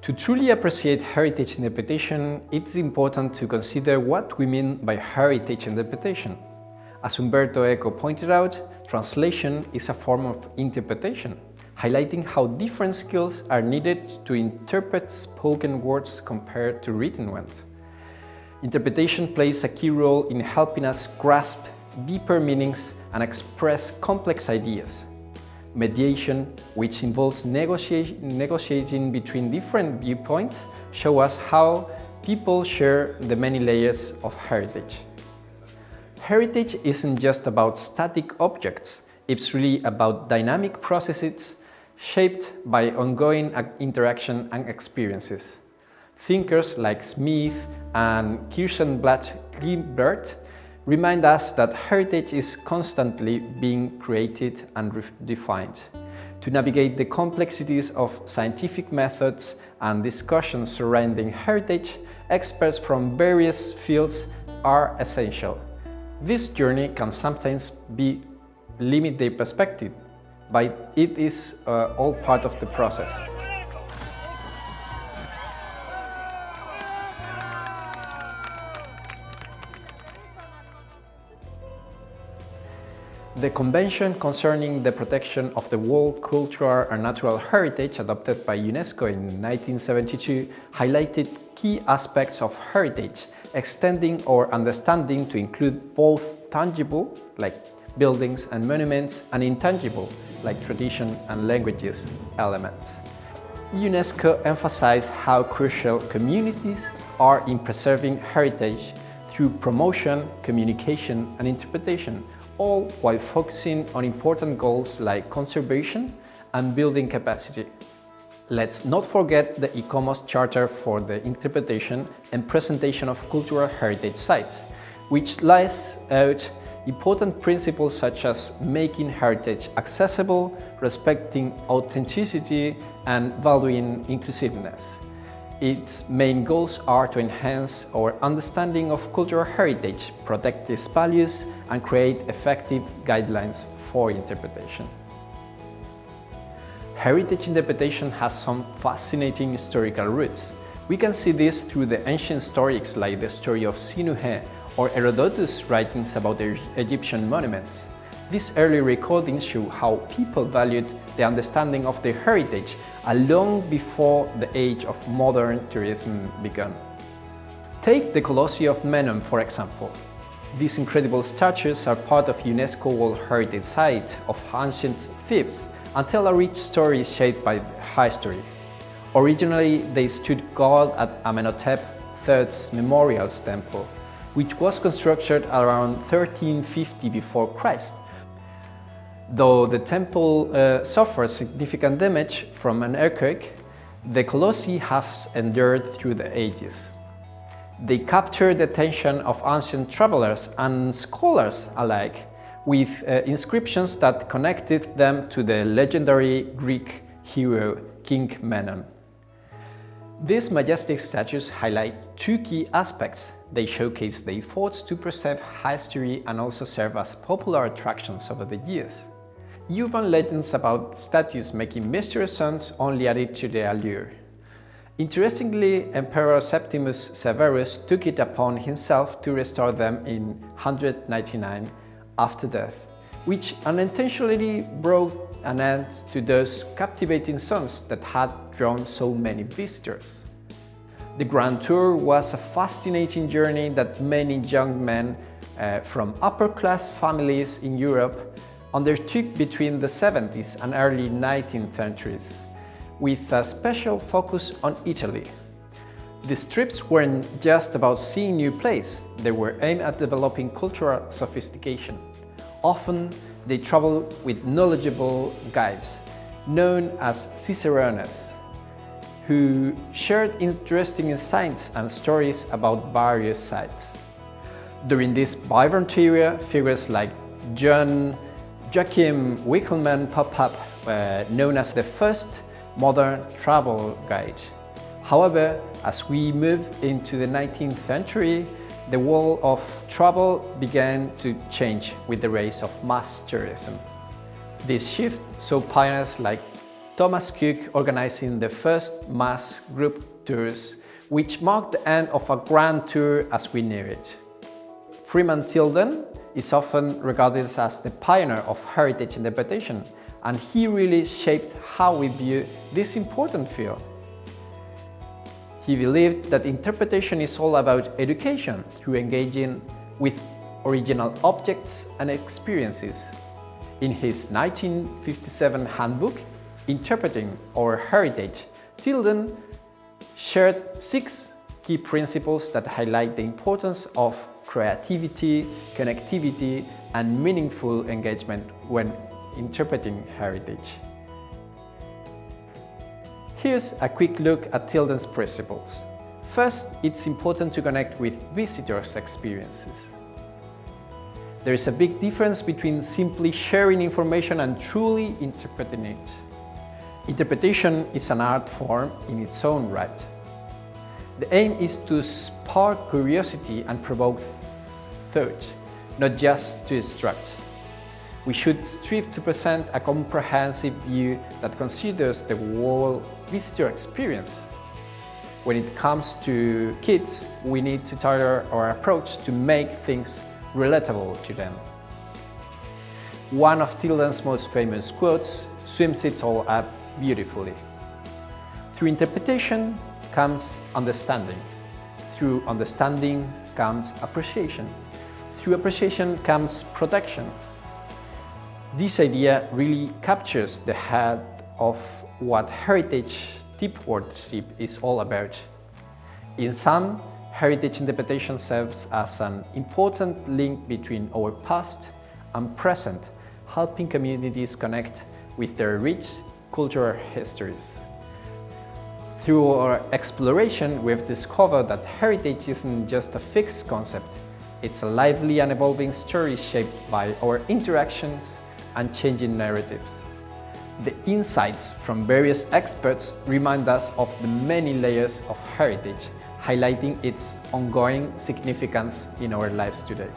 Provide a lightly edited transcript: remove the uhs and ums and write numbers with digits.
To truly appreciate heritage interpretation, it's important to consider what we mean by heritage interpretation. As Umberto Eco pointed out, translation is a form of interpretation, highlighting how different skills are needed to interpret spoken words compared to written ones. Interpretation plays a key role in helping us grasp deeper meanings and express complex ideas. Mediation, which involves negotiating between different viewpoints, shows us how people share the many layers of heritage. Heritage isn't just about static objects, it's really about dynamic processes shaped by ongoing interaction and experiences. Thinkers like Smith and Kirstenblatt-Greenblatt remind us that heritage is constantly being created and redefined. To navigate the complexities of scientific methods and discussions surrounding heritage, experts from various fields are essential. This journey can sometimes be limited perspective, but it is all part of the process. The Convention concerning the protection of the world cultural and natural heritage, adopted by UNESCO in 1972, highlighted key aspects of heritage, extending our understanding to include both tangible, like buildings and monuments, and intangible, like tradition and languages elements. UNESCO emphasized how crucial communities are in preserving heritage through promotion, communication, and interpretation, all while focusing on important goals like conservation and building capacity. Let's not forget the ICOMOS Charter for the Interpretation and Presentation of Cultural Heritage Sites, which lays out important principles such as making heritage accessible, respecting authenticity, and valuing inclusiveness. Its main goals are to enhance our understanding of cultural heritage, protect its values, and create effective guidelines for interpretation. Heritage interpretation has some fascinating historical roots. We can see this through the ancient stories like the story of Sinuhe or Herodotus' writings about the Egyptian monuments. These early recordings show how people valued the understanding of their heritage long before the age of modern tourism began. Take the Colossi of Menon, for example. These incredible statues are part of UNESCO World Heritage Site of ancient Thebes and tell a rich story shaped by history. Originally, they stood guard at Amenhotep III's Memorial Temple, which was constructed around 1350 before Christ. Though the temple suffered significant damage from an earthquake, the Colossi have endured through the ages. They captured the attention of ancient travelers and scholars alike, with inscriptions that connected them to the legendary Greek hero King Menon. These majestic statues highlight two key aspects. They showcase the efforts to preserve history and also serve as popular attractions over the years. Urban legends about statues making mysterious sounds only added to the allure. Interestingly, Emperor Septimus Severus took it upon himself to restore them in 199 after death, which unintentionally brought an end to those captivating sounds that had drawn so many visitors. The Grand Tour was a fascinating journey that many young men from upper-class families in Europe undertook between the 70s and early 19th centuries, with a special focus on Italy. These trips weren't just about seeing new places, they were aimed at developing cultural sophistication. Often, they traveled with knowledgeable guides, known as cicerones, who shared interesting insights and stories about various sites. During this vibrant tour, figures like Joachim Winckelmann pop up, known as the first modern travel guide. However, as we move into the 19th century, the world of travel began to change with the rise of mass tourism. This shift saw pioneers like Thomas Cook organizing the first mass group tours, which marked the end of a grand tour as we knew it. Freeman Tilden is often regarded as the pioneer of heritage interpretation, and he really shaped how we view this important field. He believed that interpretation is all about education through engaging with original objects and experiences. In his 1957 handbook, Interpreting Our Heritage, Tilden shared 6 key principles that highlight the importance of creativity, connectivity, and meaningful engagement when interpreting heritage. Here's a quick look at Tilden's principles. First, it's important to connect with visitors' experiences. There is a big difference between simply sharing information and truly interpreting it. Interpretation is an art form in its own right. The aim is to spark curiosity and provoke thought, not just to instruct. We should strive to present a comprehensive view that considers the whole visitor experience. When it comes to kids, we need to tailor our approach to make things relatable to them. One of Tilden's most famous quotes sums it all up beautifully. Through interpretation comes understanding. Through understanding comes appreciation. Through appreciation comes protection. This idea really captures the heart of what heritage stewardship is all about. In sum, heritage interpretation serves as an important link between our past and present, helping communities connect with their rich cultural histories. Through our exploration, we've discovered that heritage isn't just a fixed concept. It's a lively and evolving story shaped by our interactions and changing narratives. The insights from various experts remind us of the many layers of heritage, highlighting its ongoing significance in our lives today.